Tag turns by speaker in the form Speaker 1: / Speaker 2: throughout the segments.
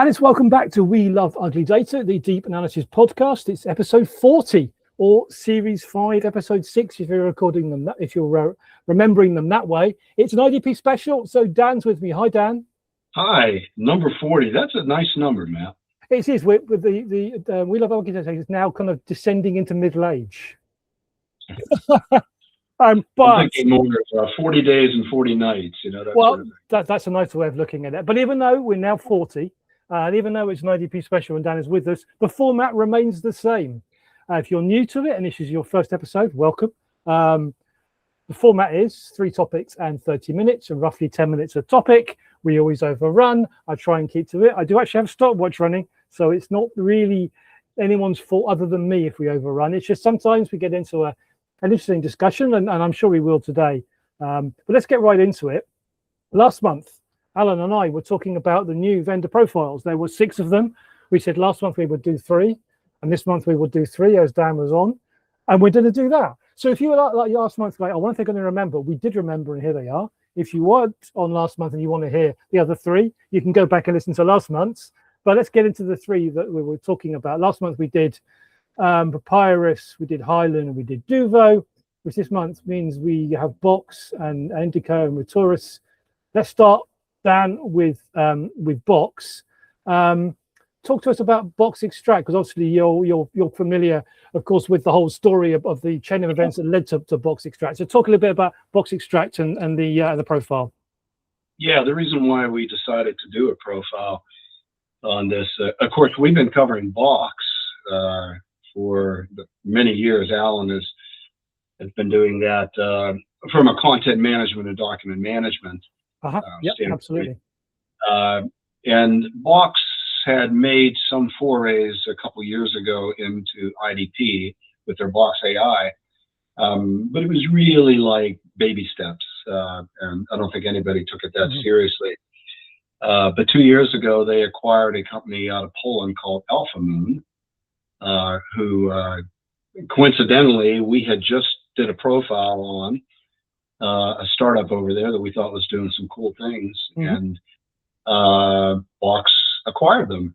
Speaker 1: And it's welcome back to We Love Ugly Data, the Deep Analysis podcast. It's episode 40 or series 5, episode 6, if you're recording them, if you're remembering them that way. It's an IDP special. So Dan's with me. Hi, Dan.
Speaker 2: Hi, number 40. That's a nice number, Matt.
Speaker 1: It is. With the We Love Ugly Data, it's now kind of descending into middle age. But
Speaker 2: I'm thinking more 40 days and 40 nights, you know. That
Speaker 1: well,
Speaker 2: sort of thing.
Speaker 1: That's a nice way of looking at it. But even though we're now 40, and even though it's an IDP special and Dan is with us, the format remains the same. If you're new to it and this is your first episode, welcome. The format is 3 topics and 30 minutes and roughly 10 minutes a topic. We always overrun. I try and keep to it. I do actually have a stopwatch running, so it's not really anyone's fault other than me if we overrun. It's just sometimes we get into an interesting discussion, and I'm sure we will today. But let's get right into it. Last month, Alan and I were talking about the new vendor profiles. There were 6 of them. We said last month we would do 3, and this month we would do 3 as Dan was on, and we're going to do that. So if you were like last month, like, I wonder if they're going to remember. We did remember, and here they are. If you weren't on last month and you want to hear the other 3, you can go back and listen to last month's. But let's get into the 3 that we were talking about. Last month we did Papyrus, we did Highland, and we did Duvo, which this month means we have Box and Indico and Retaurus. Let's start, Dan, with Box. Talk to us about Box Extract, because obviously you're familiar, of course, with the whole story of the chain of events that led to Box Extract. So talk a little bit about Box Extract and the profile. Yeah,
Speaker 2: the reason why we decided to do a profile on this, of course, we've been covering Box for many years. Alan has been doing that from a content management and document management.
Speaker 1: Yeah, absolutely.
Speaker 2: And Box had made some forays a couple years ago into IDP with their Box AI, but it was really like baby steps, and I don't think anybody took it that seriously. But 2 years ago, they acquired a company out of Poland called Alphamoon, who coincidentally we had just did a profile on. A startup over there that we thought was doing some cool things, and Box acquired them.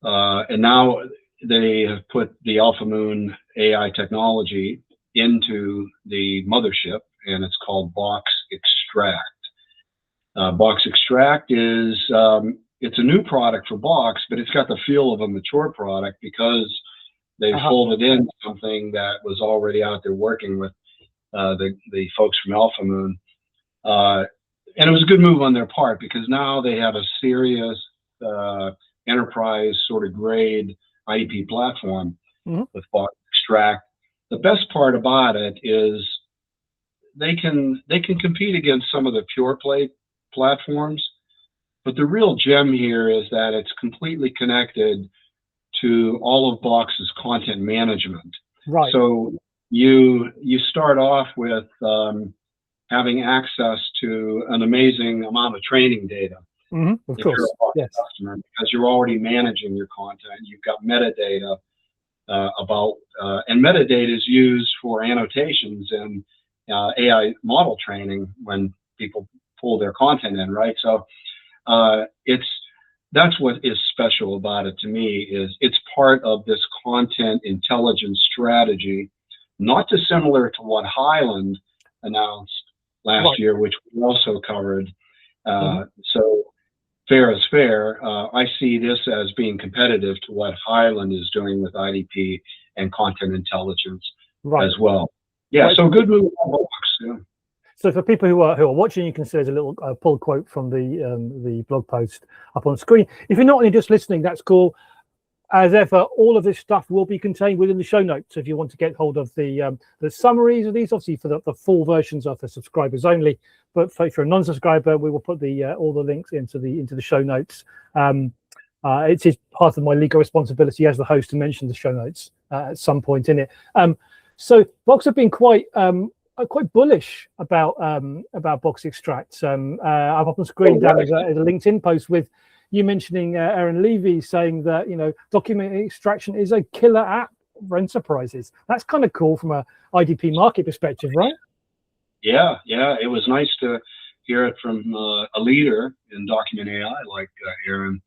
Speaker 2: And now they have put the Alphamoon AI technology into the mothership, and it's called Box Extract. Box Extract is, it's a new product for Box, but it's got the feel of a mature product because they folded in something that was already out there working with the folks from Alphamoon. And it was a good move on their part because now they have a serious enterprise sort of grade IDP platform with Box Extract. The best part about it is they can compete against some of the pure play platforms, but the real gem here is that it's completely connected to all of Box's content management.
Speaker 1: Right.
Speaker 2: So you start off with having access to an amazing amount of training data.
Speaker 1: Of course, yes.
Speaker 2: Customer, because you're already managing your content. You've got metadata about, and metadata is used for annotations and AI model training when people pull their content in, right? So that's what is special about it to me, is it's part of this content intelligence strategy, not dissimilar to what Highland announced last year, which we also covered. So fair is fair. I see this as being competitive to what Highland is doing with IDP and content intelligence as well. Yeah, so good move on Box. Yeah.
Speaker 1: So for people who are watching, you can see there's a little pull quote from the blog post up on screen. If you're not only just listening, that's cool. As ever, all of this stuff will be contained within the show notes. If you want to get hold of the summaries of these, obviously for the full versions are for subscribers only. But for a non-subscriber, we will put all the links into the show notes. It is part of my legal responsibility as the host to mention the show notes at some point in it. So Box have been quite bullish about Box Extract. I've up on screen down as a LinkedIn post with you mentioning Aaron Levy saying that document extraction is a killer app for enterprises. That's kind of cool from a IDP market perspective, right?
Speaker 2: Yeah, it was nice to hear it from a leader in document AI like Aaron.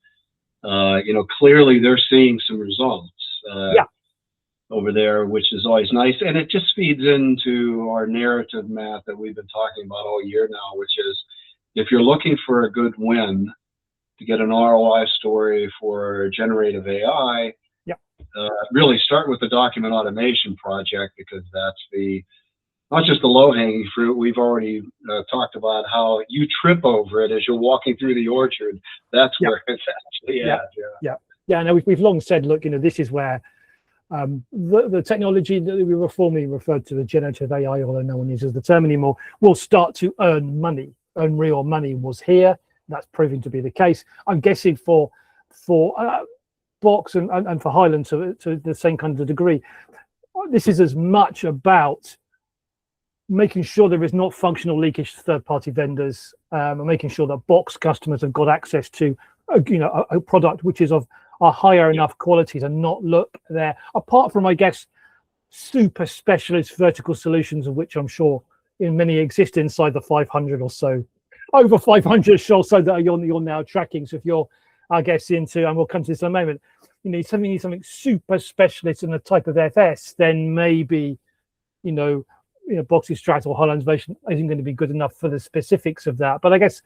Speaker 2: clearly they're seeing some results
Speaker 1: Yeah.
Speaker 2: over there, which is always nice. And it just feeds into our narrative math that we've been talking about all year now, which is if you're looking for a good win to get an ROI story for generative AI, really start with the document automation project, because that's not just the low-hanging fruit. We've already talked about how you trip over it as you're walking through the orchard. That's where it's actually at.
Speaker 1: Yeah. No, we've long said, look, this is where the technology that we were formerly referred to, the generative AI, although no one uses the term anymore, will start to earn money. Earn real money was here. That's proving to be the case. I'm guessing for Box and for Highland to the same kind of degree. This is as much about making sure there is not functional leakage to third-party vendors, and making sure that Box customers have got access to a product which is of a higher enough quality to not look there. Apart from, I guess, super specialist vertical solutions, of which I'm sure many exist inside the 500 or so, over 500 or so that you're now tracking. So if you're, I guess, into, and we'll come to this in a moment, you need something super specialist in the type of FS, then maybe Box's Strat or Highland's version isn't going to be good enough for the specifics of that. But I guess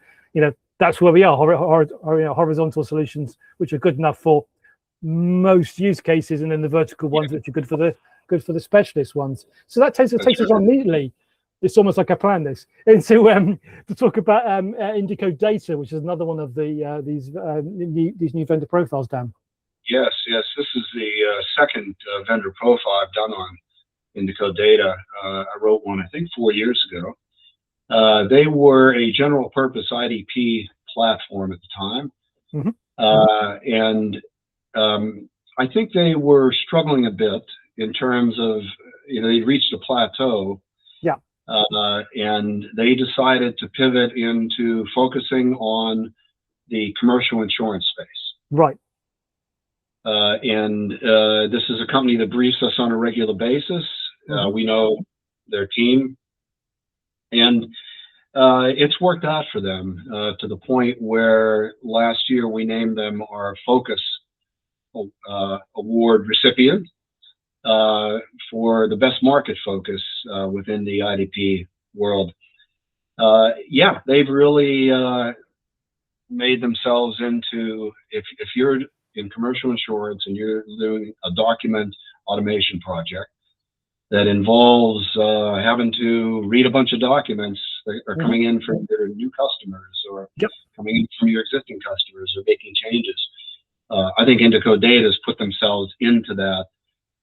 Speaker 1: that's where we are. Horizontal solutions which are good enough for most use cases, and then the vertical ones which are good for the specialist ones. So that takes us on neatly. It's almost like I planned this into to talk about Indico Data, which is another one of these new vendor profiles, Dan.
Speaker 2: Yes. This is the second vendor profile I've done on Indico Data. I wrote one, I think, 4 years ago. They were a general purpose IDP platform at the time. And I think they were struggling a bit in terms of, they'd reached a plateau. And they decided to pivot into focusing on the commercial insurance space.
Speaker 1: Right.
Speaker 2: And this is a company that briefs us on a regular basis. We know their team, and it's worked out for them to the point where last year we named them our Focus Award recipient for the best market focus within the IDP world. They've really made themselves into, if you're in commercial insurance and you're doing a document automation project that involves having to read a bunch of documents that are coming in from your new customers or coming in from your existing customers or making changes. I think Indico Data has put themselves into that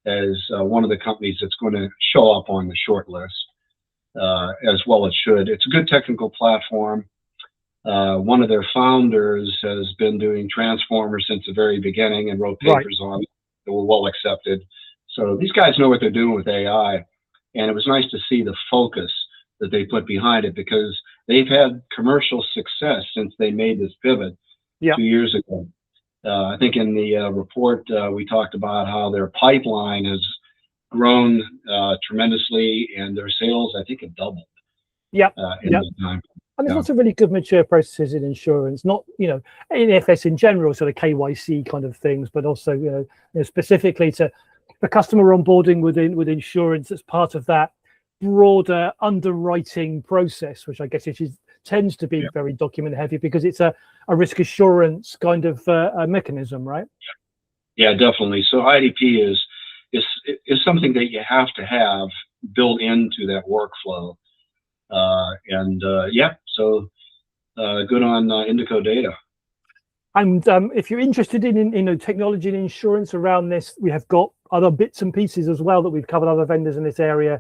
Speaker 2: as one of the companies that's going to show up on the short list, as well it should. It's a good technical platform. One of their founders has been doing Transformers since the very beginning and wrote papers on it that were well accepted. So these guys know what they're doing with AI, and it was nice to see the focus that they put behind it, because they've had commercial success since they made this pivot 2 years ago. I think in the report we talked about how their pipeline has grown tremendously, and their sales, I think, have doubled. In that time.
Speaker 1: And there's lots of really good mature processes in insurance, not in FS in general, sort of KYC kind of things, but also specifically to the customer onboarding with insurance as part of that broader underwriting process, which I guess tends to be very document heavy, because it's a risk assurance kind of mechanism, right?
Speaker 2: Yeah, definitely. So IDP is something that you have to have built into that workflow. So good on Indico Data.
Speaker 1: And if you're interested in technology and insurance around this, we have got other bits and pieces as well that we've covered, other vendors in this area.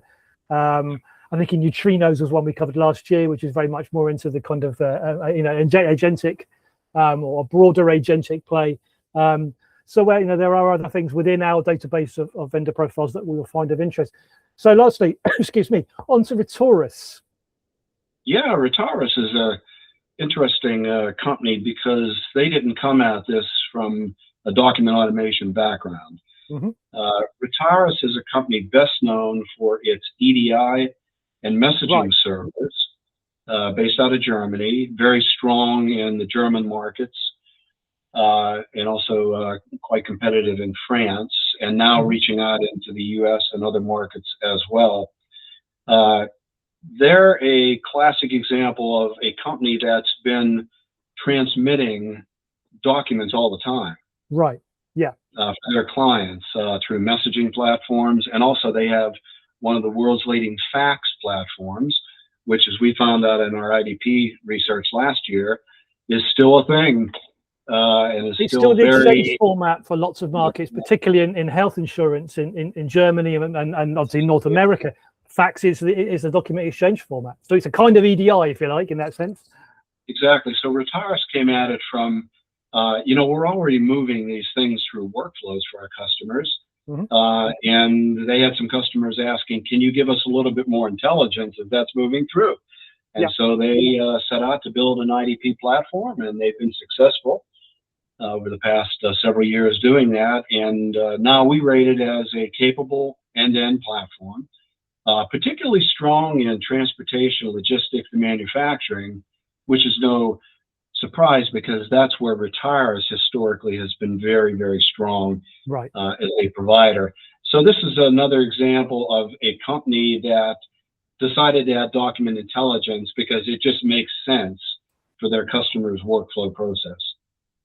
Speaker 1: I think in Neutrinos was one we covered last year, which is very much more into the kind of agentic or broader agentic play. So where there are other things within our database of vendor profiles that we will find of interest. So lastly, excuse me, on to Retaurus.
Speaker 2: Yeah, Retaurus is a interesting company because they didn't come at this from a document automation background. Retaurus is a company best known for its EDI and messaging service, based out of Germany, very strong in the German markets. and also quite competitive in France, and now reaching out into the US and other markets as well. They're a classic example of a company that's been transmitting documents all the time.
Speaker 1: Right. Yeah.
Speaker 2: For their clients through messaging platforms, and also they have one of the world's leading fax platforms, which, as we found out in our IDP research last year, is still a thing. And
Speaker 1: it's still the exchange format for lots of markets, particularly in health insurance in Germany and obviously North America. Fax is the document exchange format. So it's a kind of EDI, if you like, in that sense.
Speaker 2: Exactly. So Retaurus came at it from, we're already moving these things through workflows for our customers. And they had some customers asking, can you give us a little bit more intelligence if that's moving through? And so they set out to build an IDP platform, and they've been successful over the past several years doing that. And now we rate it as a capable end-to-end platform, particularly strong in transportation, logistics, and manufacturing, which is no surprise because that's where Retaurus historically has been very, very strong as a provider. So this is another example of a company that decided to add document intelligence because it just makes sense for their customers' workflow process.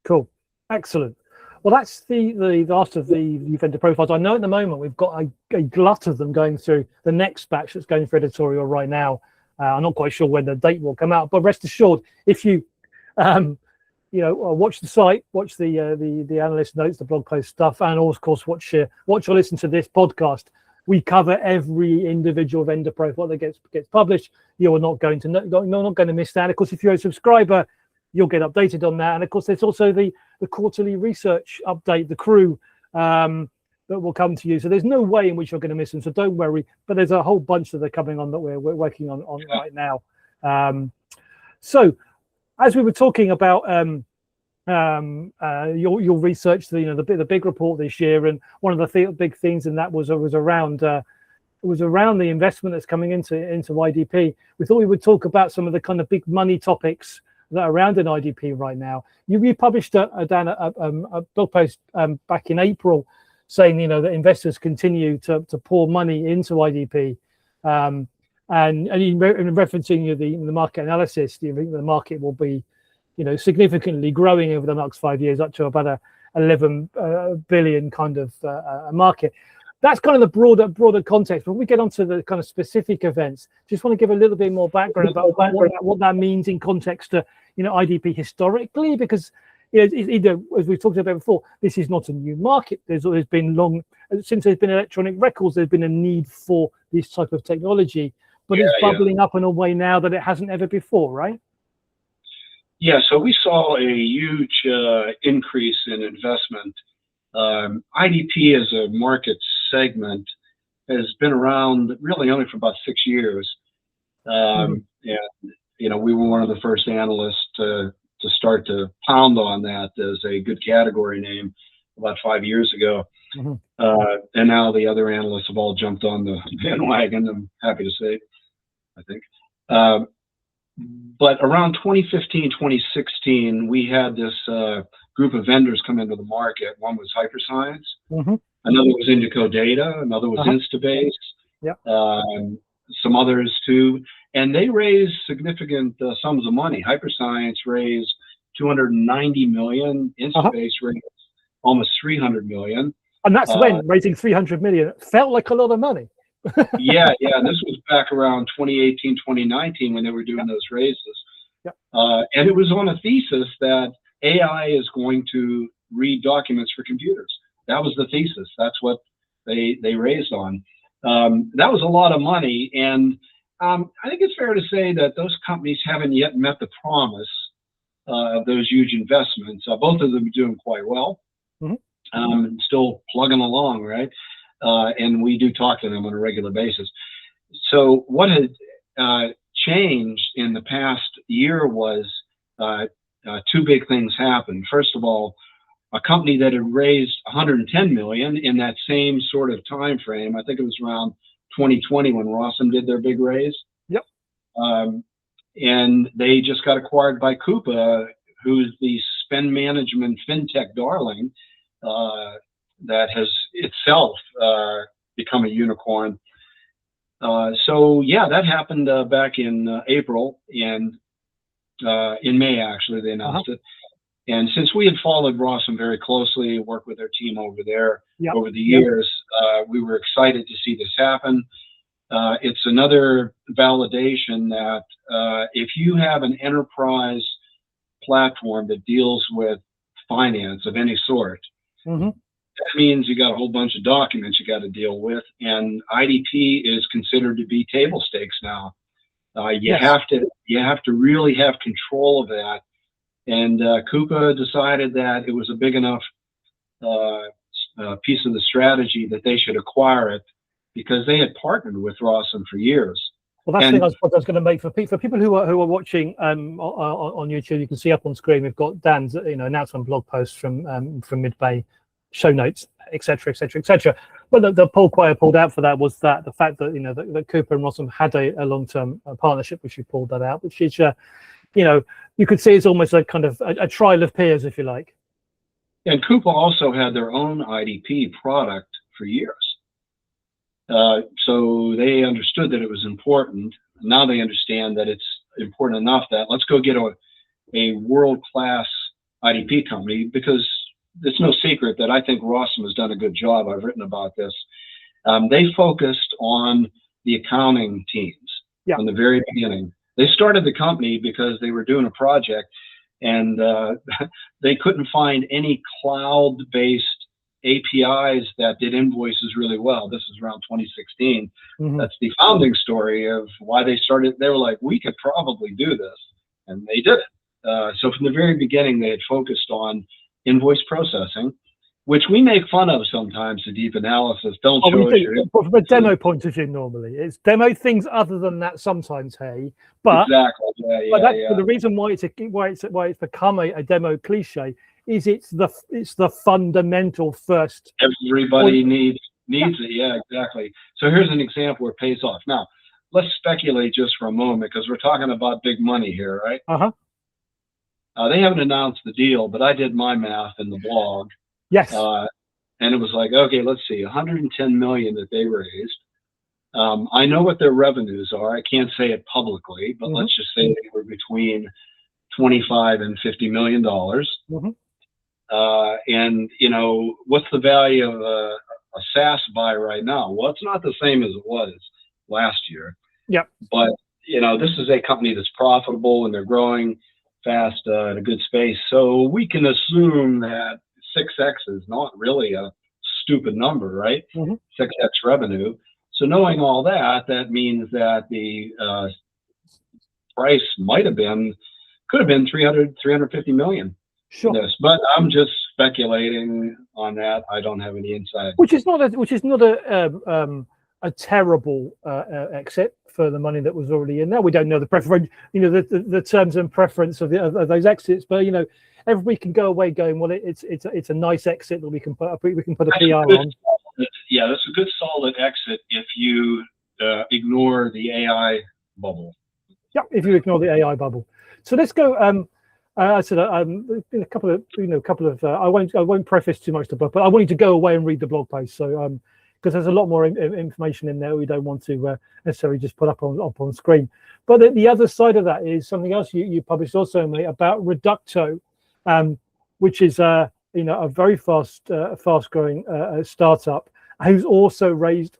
Speaker 1: Cool. Excellent. Well, that's the last of the vendor profiles. I know at the moment we've got a glut of them going through the next batch that's going for editorial right now. I'm not quite sure when the date will come out, but rest assured, if you watch the site, watch the analyst notes, the blog post stuff, and of course watch or listen to this podcast. We cover every individual vendor profile that gets published. You're not going to miss that. Of course, if you're a subscriber, you'll get updated on that. And of course, there's also the quarterly research update, the crew that will come to you. So there's no way in which you're going to miss them. So don't worry. But there's a whole bunch that are coming on that we're working on right now. So as we were talking about your research, the big report this year, and one of the big things in that was around the investment that's coming into IDP. We thought we would talk about some of the kind of big money topics that are around in IDP right now. You published a blog post back in April saying that investors continue to pour money into IDP, and in referencing the market analysis, the market will be significantly growing over the next 5 years, up to about a 11 billion kind of market. That's kind of the broader context. When we get onto the kind of specific events, just want to give a little bit more background about what that means in context to IDP historically, because as we've talked about before, this is not a new market. There's been since there's been electronic records, there's been a need for this type of technology, but it's bubbling up in a way now that it hasn't ever before, right?
Speaker 2: Yeah, so we saw a huge increase in investment. IDP as a market segment has been around really only for about 6 years. And, we were one of the first analysts to start to pound on that as a good category name about 5 years ago. And now the other analysts have all jumped on the bandwagon, I'm happy to say, I think. But around 2015, 2016, we had this group of vendors come into the market. One was Hyperscience, another was Indico Data, another was Instabase, some others too. And they raised significant sums of money. Hyperscience raised 290 million, Instabase raised almost 300 million.
Speaker 1: And that's when raising 300 million felt like a lot of money.
Speaker 2: Yeah. And this was back around 2018, 2019 when they were doing those raises. And it was on a thesis that AI is going to read documents for computers. That was the thesis. That's what they raised on. That was a lot of money. And I think it's fair to say that those companies haven't yet met the promise of those huge investments. Both of them are doing quite well, still plugging along, right? And we do talk to them on a regular basis. So what had changed in the past year was two big things happened. First of all, a company that had raised 110 million in that same sort of time frame, I think it was around 2020 when Rossum did their big raise. And they just got acquired by Coupa, who's the spend management fintech darling that has itself become a unicorn. So yeah, that happened back in April, and in May actually they announced it. And since we had followed Rawson very closely, worked with their team over there over the years, we were excited to see this happen. It's another validation that if you have an enterprise platform that deals with finance of any sort, that means you got a whole bunch of documents you got to deal with, and IDP is considered to be table stakes now. You have to really have control of that. And Coupa decided that it was a big enough piece of the strategy that they should acquire it, because they had partnered with Rawson for years.
Speaker 1: Well, that's the thing I was going to make for people who are watching on YouTube. You can see up on screen we've got Dan's announcement blog post from mid-May, show notes, etc., etc., etc. But the poll quite I pulled out for that was that the fact that that Coupa and Rawson had a long-term partnership, which you pulled that out, which is you could see it's almost a kind of a trial of peers, if you like.
Speaker 2: And Coupa also had their own IDP product for years. So they understood that it was important. Now they understand that it's important enough that let's go get a world-class IDP company, because it's no secret that I think Rawson has done a good job. I've written about this. They focused on the accounting teams from the very beginning. They started the company because they were doing a project, and they couldn't find any cloud-based APIs that did invoices really well. This is around 2016. That's the founding story of why they started. They were like, we could probably do this, and they did it. So from the very beginning, they had focused on invoice processing, which we make fun of sometimes, the deep analysis. Don't show us
Speaker 1: from a demo point of view. Normally, it's demo things other than that sometimes. Hey, but
Speaker 2: exactly,
Speaker 1: but the reason why it's become a demo cliche is it's the fundamental first.
Speaker 2: Everybody needs it. Yeah, exactly. So here's an example where it pays off. Now, let's speculate just for a moment, because we're talking about big money here, right? They haven't announced the deal, but I did my math in the blog.
Speaker 1: Yes.
Speaker 2: And it was like, okay, let's see, 110 million that they raised. I know what their revenues are. I can't say it publicly, but let's just say they were between 25 and 50 million dollars. And what's the value of a SaaS buy right now? Well, it's not the same as it was last year. But this is a company that's profitable and they're growing fast at a good space. So we can assume that 6x is not really a stupid number, right? 6x revenue. So knowing all that, that means that the price could have been 350 million.
Speaker 1: Sure.
Speaker 2: Yes, but I'm just speculating on that. I don't have any insight.
Speaker 1: Which is not a terrible exit for the money that was already in there. We don't know the preference, the terms and preference of those exits, but everybody can go away going, well, it's a nice exit that we can put a PR on.
Speaker 2: Yeah, that's a good solid exit if you ignore the AI bubble.
Speaker 1: Yeah, if you ignore the AI bubble. So let's go. I said a couple of I won't preface too much the book, but I want you to go away and read the blog post. So because there's a lot more information in there we don't want to necessarily just put up on screen. But the other side of that is something else you published also, mate, about Reducto, which is a very fast growing startup who's also raised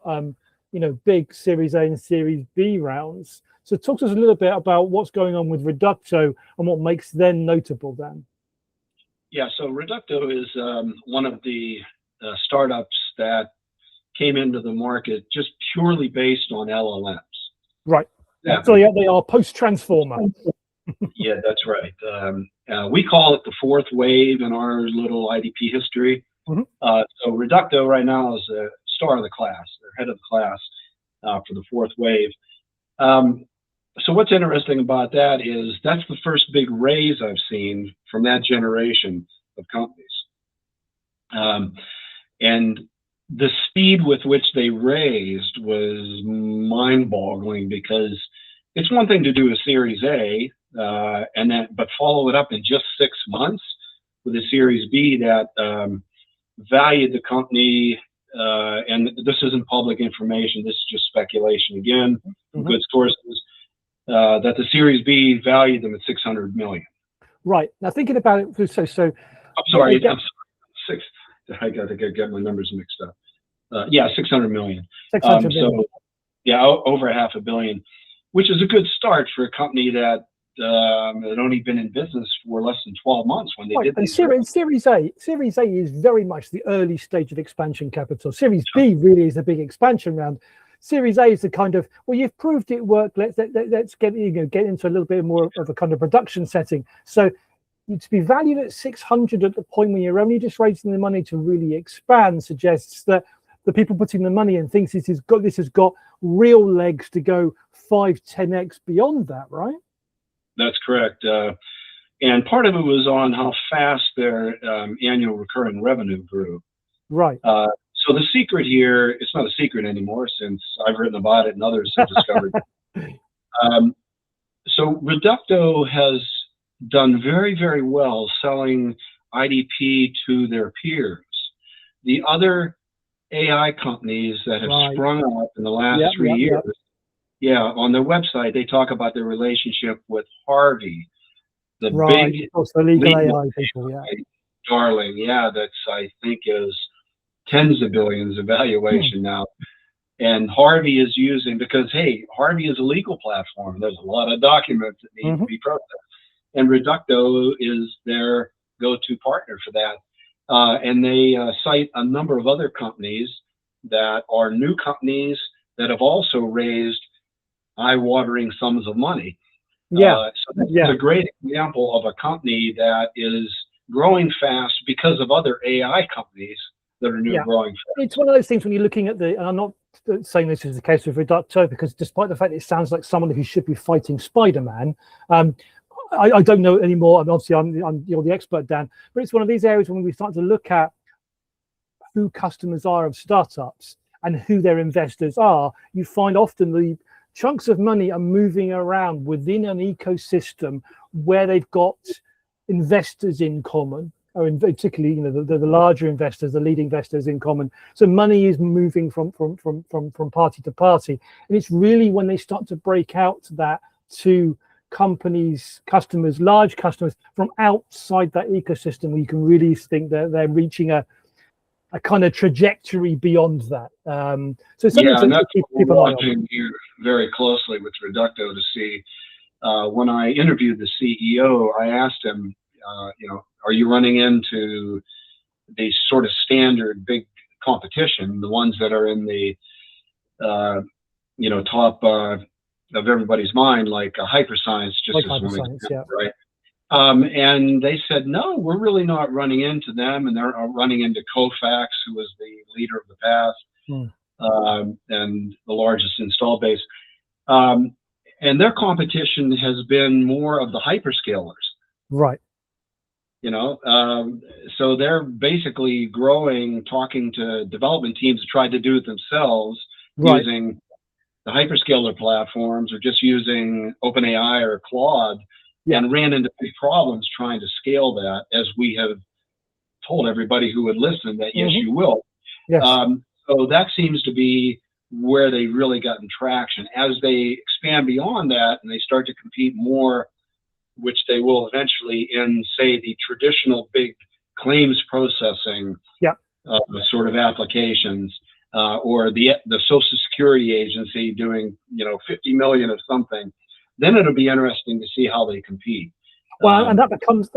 Speaker 1: big Series A and Series B rounds. So talk to us a little bit about what's going on with Reducto and what makes them notable then.
Speaker 2: Yeah, so Reducto is one of the startups that came into the market just purely based on LLMs.
Speaker 1: Right. So yeah, they are post-transformer.
Speaker 2: Yeah, that's right. We call it the fourth wave in our little IDP history. So Reducto right now is a star of the class, they're head of the class for the fourth wave. So what's interesting about that is that's the first big raise I've seen from that generation of companies. And the speed with which they raised was mind-boggling, because it's one thing to do a Series A, but follow it up in just 6 months. with a Series B that valued the company, and this isn't public information, this is just speculation again, from good sources, that the Series B valued them at $600 million.
Speaker 1: Right. Now thinking about it, I'm
Speaker 2: sorry, I got to get my numbers mixed up. Yeah, 600 million.
Speaker 1: 600 million.
Speaker 2: So, yeah, over $500 million, which is a good start for a company that had only been in business for less than 12 months when they did
Speaker 1: and
Speaker 2: these.
Speaker 1: Series A is very much the early stage of expansion capital. Series B really is the big expansion round. Series A is the kind of, well, you've proved it worked. Let's get into a little bit more of a kind of production setting. So to be valued at 600 at the point when you're only just raising the money to really expand suggests that the people putting the money in thinks this has got real legs to go 5-10x beyond that, right?
Speaker 2: That's correct. And part of it was on how fast their annual recurring revenue grew.
Speaker 1: Right.
Speaker 2: So the secret here, it's not a secret anymore since I've written about it and others have discovered. So Reducto has done very, very well selling IDP to their peers. The other AI companies that have sprung up in the last 3 years, on their website, they talk about their relationship with Harvey, the big
Speaker 1: legal AI people,
Speaker 2: darling, that's, I think, is tens of billions of valuation now. And Harvey is using, because, hey, Harvey is a legal platform. There's a lot of documents that need to be processed. And Reducto is their go-to partner for that. And they cite a number of other companies that are new companies that have also raised eye-watering sums of money. So that's a great example of a company that is growing fast because of other AI companies that are new growing fast.
Speaker 1: It's one of those things when you're looking at and I'm not saying this is the case with Reducto, because despite the fact it sounds like someone who should be fighting Spider-Man, I don't know anymore. And obviously, you're the expert, Dan. But it's one of these areas when we start to look at who customers are of startups and who their investors are. You find often the chunks of money are moving around within an ecosystem where they've got investors in common, or particularly, the larger investors, the lead investors in common. So money is moving from party to party, and it's really when they start to break out that to companies, customers, large customers from outside that ecosystem, where you can really think that they're reaching a kind of trajectory beyond that. So something to keep an eye on
Speaker 2: here very closely with Reducto to see. When I interviewed the CEO, I asked him, are you running into the sort of standard big competition, the ones that are in the top of everybody's mind, like hyperscience, just as one example, right? And they said, no, we're really not running into them, and they're running into Kofax, who was the leader of the past and the largest install base. And their competition has been more of the hyperscalers.
Speaker 1: Right.
Speaker 2: So they're basically growing, talking to development teams to try to do it themselves using the hyperscaler platforms, or just using OpenAI or Claude, and ran into big problems trying to scale that, as we have told everybody who would listen that, yes, you will.
Speaker 1: Yes.
Speaker 2: So that seems to be where they really gotten traction. As they expand beyond that and they start to compete more, which they will eventually in, say, the traditional big claims processing sort of applications, or the Social Security Agency doing 50 million of something, then it'll be interesting to see how they compete.
Speaker 1: Well, and that becomes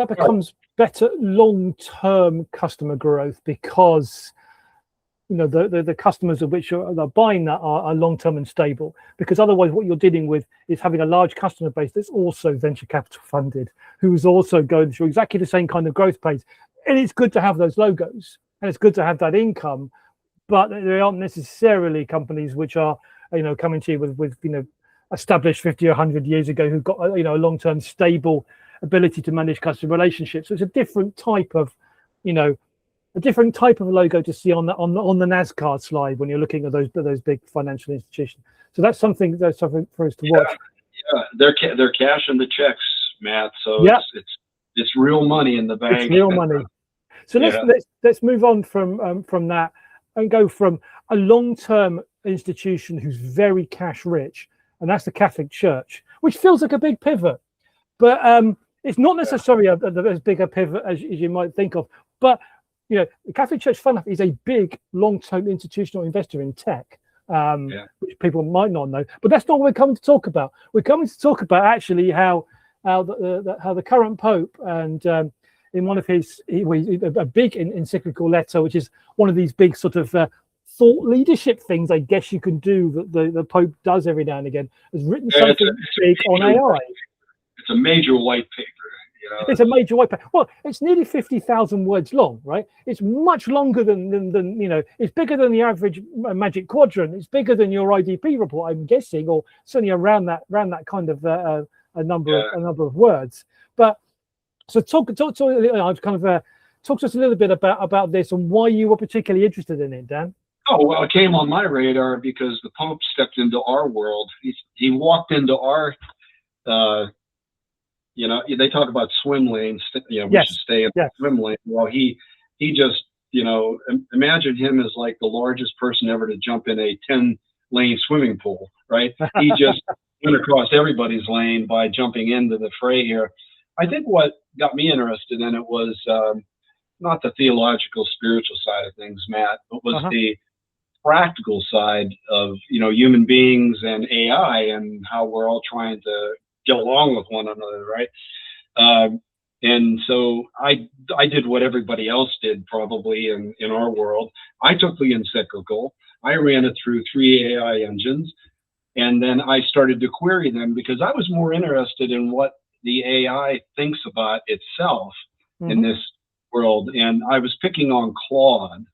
Speaker 1: better long-term customer growth, because the customers of which are buying that are long-term and stable. Because otherwise, what you're dealing with is having a large customer base that's also venture capital funded, who's also going through exactly the same kind of growth pace. And it's good to have those logos, and it's good to have that income, but they aren't necessarily companies which are coming to you with established 50 or 100 years ago, who've got a long-term stable ability to manage customer relationships. So it's a different type of logo to see on the NASCAR slide when you're looking at those big financial institutions. So that's something for us to watch.
Speaker 2: They're cashing the checks, Matt. So it's real money in the bank.
Speaker 1: It's real money. So let's move on from that and go from a long-term institution who's very cash rich, and that's the Catholic Church, which feels like a big pivot, but it's not necessarily as big a pivot as you might think of. But you know, the Catholic Church, fun enough, is a big long-term institutional investor in tech, which people might not know. But that's not what we're coming to talk about. We're coming to talk about actually how the current Pope, and in one of his a big encyclical letter, which is one of these big sort of thought leadership things, I guess you can do, that the Pope does every now and again, has written something big on AI.
Speaker 2: It's a major white paper. You know,
Speaker 1: it's a major white paper. Well, it's nearly 50,000 words long, right? It's much longer than you know. It's bigger than the average Magic Quadrant. It's bigger than your IDP report, I'm guessing, or certainly around that kind of a number of words. But so talk to us a little bit about this and why you were particularly interested in it, Dan.
Speaker 2: Oh, well, it came on my radar because the Pope stepped into our world. He walked into our. You know, they talk about swim lanes. You know, we should stay in the swim lane. Well, he just, you know, imagine him as like the largest person ever to jump in a 10-lane swimming pool, right? He just went across everybody's lane by jumping into the fray here. I think what got me interested in it was not the theological, spiritual side of things, Matt, but was the practical side of, you know, human beings and AI and how we're all trying to get along with one another, right? And so I did what everybody else did probably in our world. I took the encyclical, I ran it through 3 AI engines, and then I started to query them because I was more interested in what the AI thinks about itself in this world. And I was picking on Claude.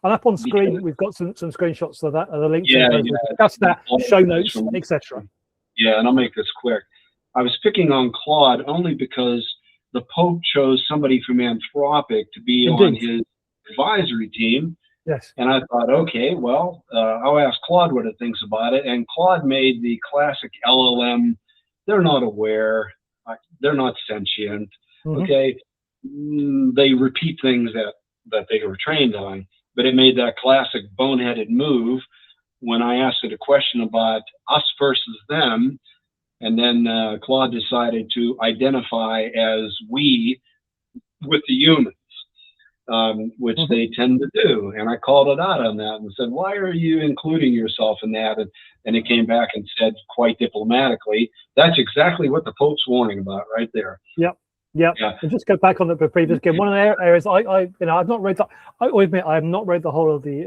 Speaker 1: And up on screen, we've got some screenshots of that, the links. Discuss that, show notes, etc.
Speaker 2: Yeah, and I'll make this quick. I was picking on Claude only because the Pope chose somebody from Anthropic to be on his advisory team.
Speaker 1: Yes.
Speaker 2: And I thought, okay, well, I'll ask Claude what it thinks about it. And Claude made the classic LLM. They're not aware. They're not sentient. Okay. They repeat things that they were trained on. But it made that classic boneheaded move when I asked it a question about us versus them. And then Claude decided to identify as we with the humans, which they tend to do. And I called it out on that and said, why are you including yourself in that? And it came back and said quite diplomatically, that's exactly what the Pope's warning about right there.
Speaker 1: Yep. Yeah, and just go back on the previous game. One of the areas I've not read that. I admit I have not read the whole of the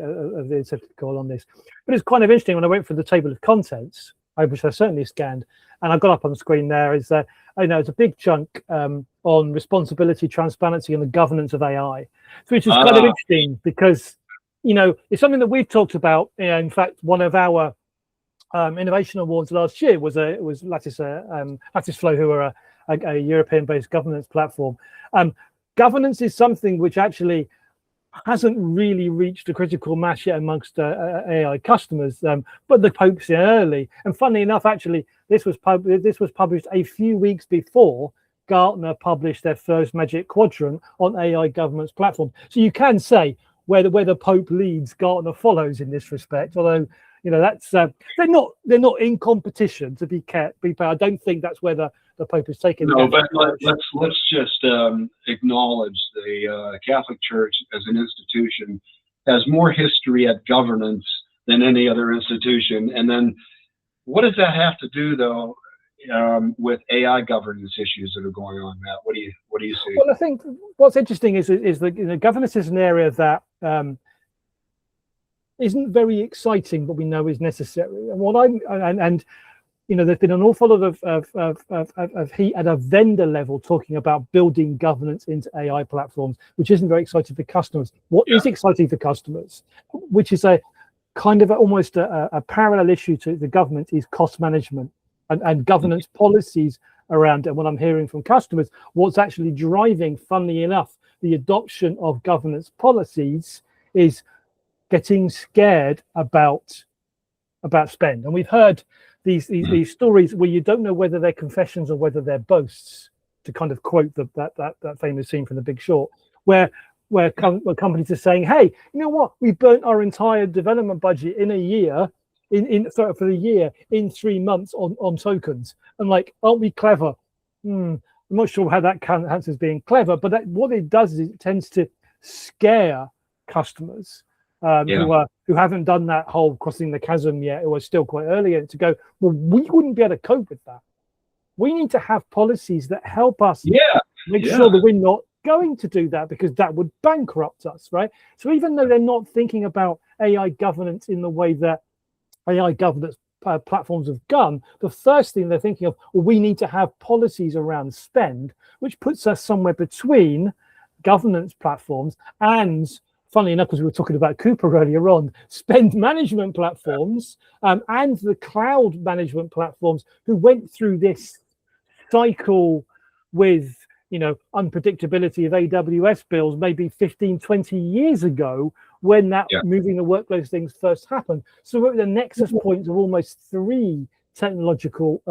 Speaker 1: encyclical on this, but it's kind of interesting when I went through the table of contents, which I certainly scanned, and I got up on the screen there. Is that it's a big chunk on responsibility, transparency, and the governance of AI, which is kind of interesting because it's something that we've talked about. In fact, one of our innovation awards last year was Lattice Flow, who are a European-based governance platform. Governance is something which actually hasn't really reached a critical mass yet amongst AI customers, but the Pope's in early. And funnily enough, actually, this was published a few weeks before Gartner published their first Magic Quadrant on AI governance platform. So you can say where the Pope leads, Gartner follows in this respect. Although that's they're not in competition, to be fair. I don't think that's where the Pope is taking.
Speaker 2: No, but let's just acknowledge the Catholic Church as an institution has more history at governance than any other institution. And then, what does that have to do though with AI governance issues that are going on, Matt? What do you see?
Speaker 1: Well, I think what's interesting is that governance is an area that isn't very exciting, but we know is necessary. And there's been an awful lot of heat at a vendor level talking about building governance into AI platforms, which isn't very exciting for customers. What is exciting for customers, which is a kind of almost a parallel issue to the government, is cost management and governance policies around it. And what I'm hearing from customers, what's actually driving, funnily enough, the adoption of governance policies is getting scared about spend. And we've heard these stories where you don't know whether they're confessions or whether they're boasts to kind of quote that famous scene from The Big Short, where companies are saying, hey, you know what, we burnt our entire development budget in a year, for the year, in 3 months on tokens. And like, aren't we clever? I'm not sure how that counts as being clever, but what it does is it tends to scare customers who haven't done that whole crossing the chasm yet, who are still quite early in, to go, well, we wouldn't be able to cope with that. We need to have policies that help us make sure that we're not going to do that, because that would bankrupt us, right? So even though they're not thinking about AI governance in the way that AI governance platforms have done, the first thing they're thinking of, well, we need to have policies around spend, which puts us somewhere between governance platforms and, funnily enough, because we were talking about Cooper earlier on, spend management platforms and the cloud management platforms, who went through this cycle with, you know, unpredictability of AWS bills maybe 15, 20 years ago, when that moving the workloads things first happened. So we're at the nexus points of almost 3 technological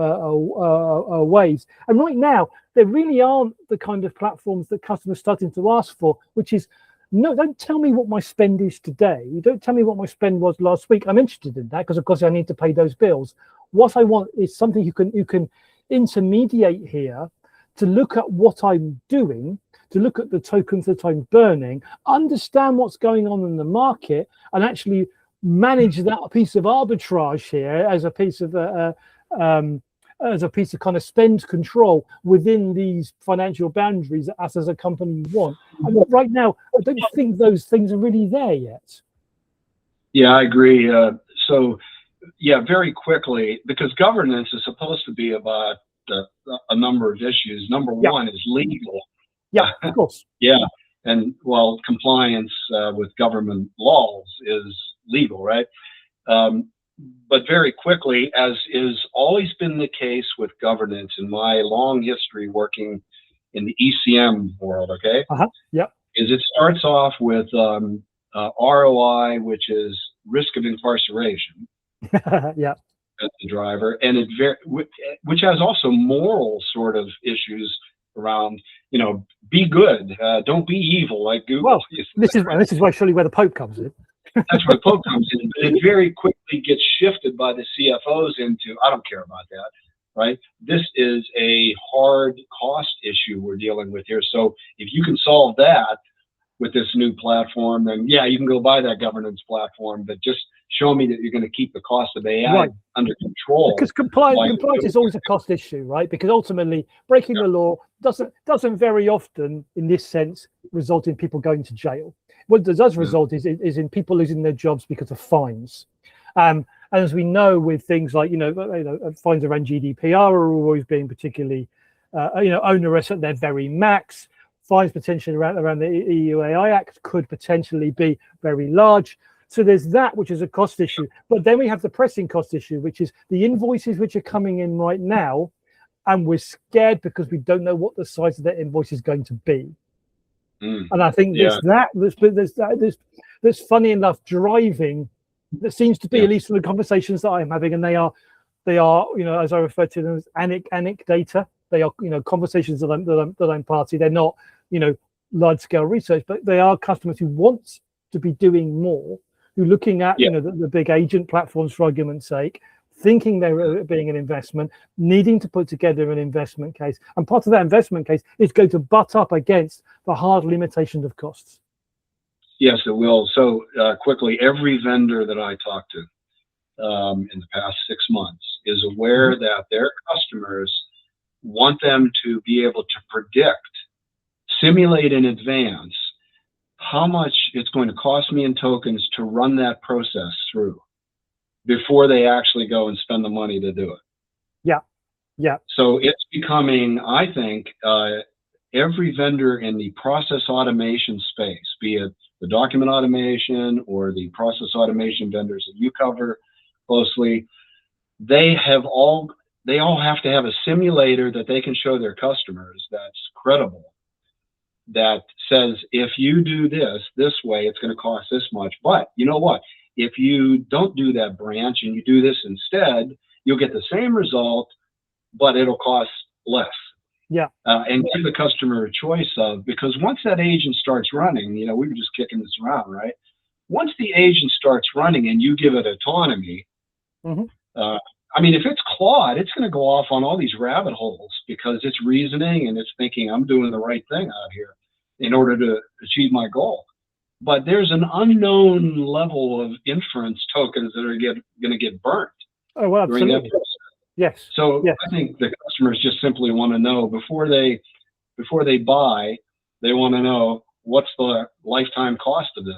Speaker 1: waves. And right now, there really aren't the kind of platforms that customers are starting to ask for, which is, no, don't tell me what my spend is today. Don't tell me what my spend was last week. I'm interested in that because, of course, I need to pay those bills. What I want is something you can intermediate here, to look at what I'm doing, to look at the tokens that I'm burning, understand what's going on in the market, and actually manage that piece of arbitrage here as a piece of kind of spend control within these financial boundaries that us as a company want. And right now, I don't think those things are really there yet.
Speaker 2: Yeah, I agree. So, yeah, very quickly, because governance is supposed to be about a number of issues. Number one is legal.
Speaker 1: Yeah, of course.
Speaker 2: And well, compliance with government laws is legal, right? But very quickly, as is always been the case with governance in my long history working in the ECM world, is it starts off with ROI, which is risk of incarceration. As the driver, and which has also moral sort of issues around, you know, be good, don't be evil, like Google.
Speaker 1: Well, this is why surely where the Pope comes in.
Speaker 2: That's where the Pope comes in, but it very quickly gets shifted by the CFOs into, I don't care about that, right? This is a hard cost issue we're dealing with here. So if you can solve that with this new platform, then yeah, you can go buy that governance platform, but just show me that you're going to keep the cost of AI under control.
Speaker 1: Because compliance is always a cost issue, right? Because ultimately, breaking the law doesn't very often, in this sense, result in people going to jail. What it does result is in people losing their jobs because of fines. And as we know, with things like fines around GDPR are always being particularly onerous at their very max. Fines potentially around the EU AI Act could potentially be very large. So there's that, which is a cost issue. But then we have the pressing cost issue, which is the invoices which are coming in right now, and we're scared because we don't know what the size of that invoice is going to be. And I think there's funny enough driving that seems to be, at least in the conversations that I'm having, and they are as I refer to them as anic data. They are conversations that I'm party. They're not large scale research, but they are customers who want to be doing more, who are looking at the big agent platforms, for argument's sake, thinking they're being an investment, needing to put together an investment case. And part of that investment case is going to butt up against the hard limitations of costs.
Speaker 2: Yes, it will. So quickly, every vendor that I talked to in the past 6 months is aware that their customers want them to be able to predict, simulate in advance how much it's going to cost me in tokens to run that process through before they actually go and spend the money to do it. Yeah. So it's becoming, I think, every vendor in the process automation space, be it the document automation or the process automation vendors that you cover closely, they all have to have a simulator that they can show their customers that's credible, that says, if you do this way, it's going to cost this much. But you know what? If you don't do that branch and you do this instead, you'll get the same result, but it'll cost less.
Speaker 1: Yeah.
Speaker 2: And give the customer a choice of, because once that agent starts running, we were just kicking this around, right? Once the agent starts running and you give it autonomy, if it's Claude, it's going to go off on all these rabbit holes because it's reasoning and it's thinking I'm doing the right thing out here in order to achieve my goal. But there's an unknown level of inference tokens that are going to get burnt.
Speaker 1: Oh, well, absolutely. Yes.
Speaker 2: So yes. I think the customers just simply want to know before they buy, they want to know what's the lifetime cost of this.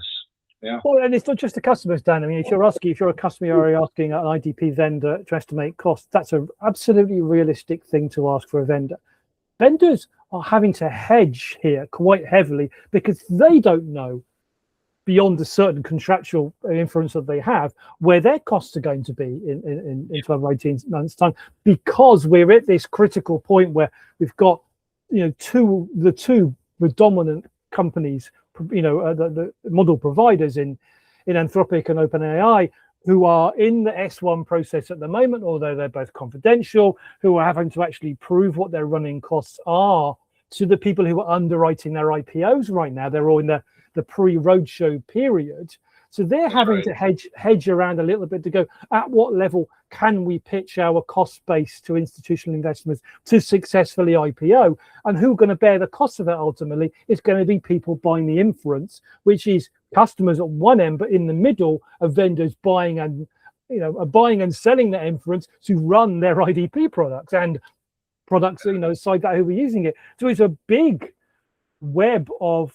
Speaker 2: Yeah.
Speaker 1: Well, and it's not just the customers, Dan. I mean, if you're a customer, you're asking an IDP vendor to estimate costs, that's an absolutely realistic thing to ask for a vendor. Vendors are having to hedge here quite heavily because they don't know, beyond a certain contractual inference that they have, where their costs are going to be in 12 or 18 months' time, because we're at this critical point where we've got, the two dominant companies, the model providers in Anthropic and OpenAI, who are in the S1 process at the moment, although they're both confidential, who are having to actually prove what their running costs are to the people who are underwriting their IPOs right now. They're all in the pre-roadshow period. So they're having to hedge around a little bit to go, at what level can we pitch our cost base to institutional investors to successfully IPO? And who's going to bear the cost of that ultimately? It's going to be people buying the inference, which is customers at one end, but in the middle are vendors buying and selling that inference to run their IDP products and products, aside that who are using it. So it's a big web of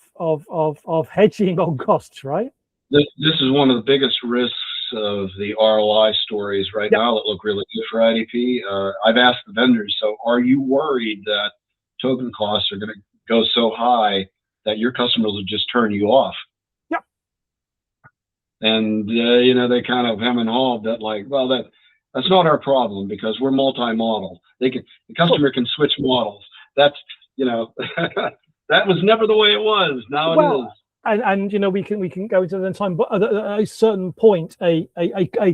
Speaker 1: hedging on costs, right?
Speaker 2: This is one of the biggest risks of the ROI stories right now that look really good for IDP. I've asked the vendors, so are you worried that token costs are going to go so high that your customers will just turn you off?
Speaker 1: Yeah.
Speaker 2: And, they kind of hem and haw that, like, well, that's not our problem because we're multi-model. The customer can switch models. That's, that was never the way it was. Now it is.
Speaker 1: And we can go into the time, but at a certain point, a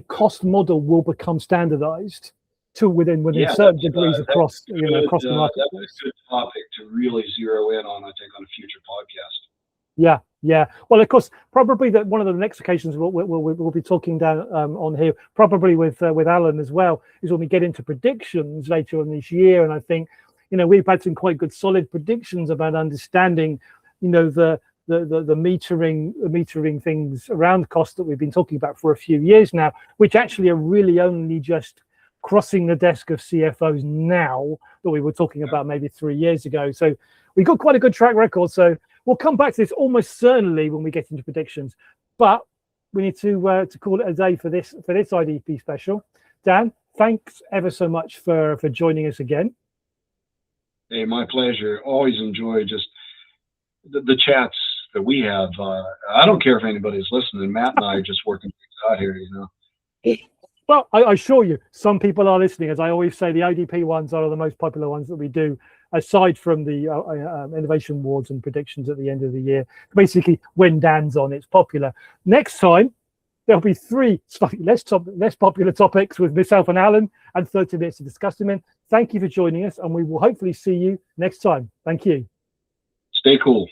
Speaker 1: cost model will become standardized to within certain degrees across across the market.
Speaker 2: That's a good topic to really zero in on, I think, on a future podcast.
Speaker 1: Yeah. Well, of course, probably one of the next occasions we'll be talking down on here, probably with Alan as well, is when we get into predictions later on this year. And I think we've had some quite good solid predictions about understanding the metering things around cost that we've been talking about for a few years now, which actually are really only just crossing the desk of CFOs now, that we were talking about maybe 3 years ago. So we've got quite a good track record. So we'll come back to this almost certainly when we get into predictions. But we need to call it a day for this IDP special. Dan, thanks ever so much for joining us again.
Speaker 2: Hey, my pleasure. Always enjoy just the chats that we have. I don't care if anybody's listening. Matt and I are just working things out here,
Speaker 1: Well, I assure you, some people are listening. As I always say, the IDP ones are the most popular ones that we do, aside from the innovation awards and predictions at the end of the year. Basically, when Dan's on, it's popular. Next time, there'll be 3 slightly less popular topics with myself and Alan, and 30 minutes to discuss them in. Thank you for joining us, and we will hopefully see you next time. Thank you.
Speaker 2: Stay cool.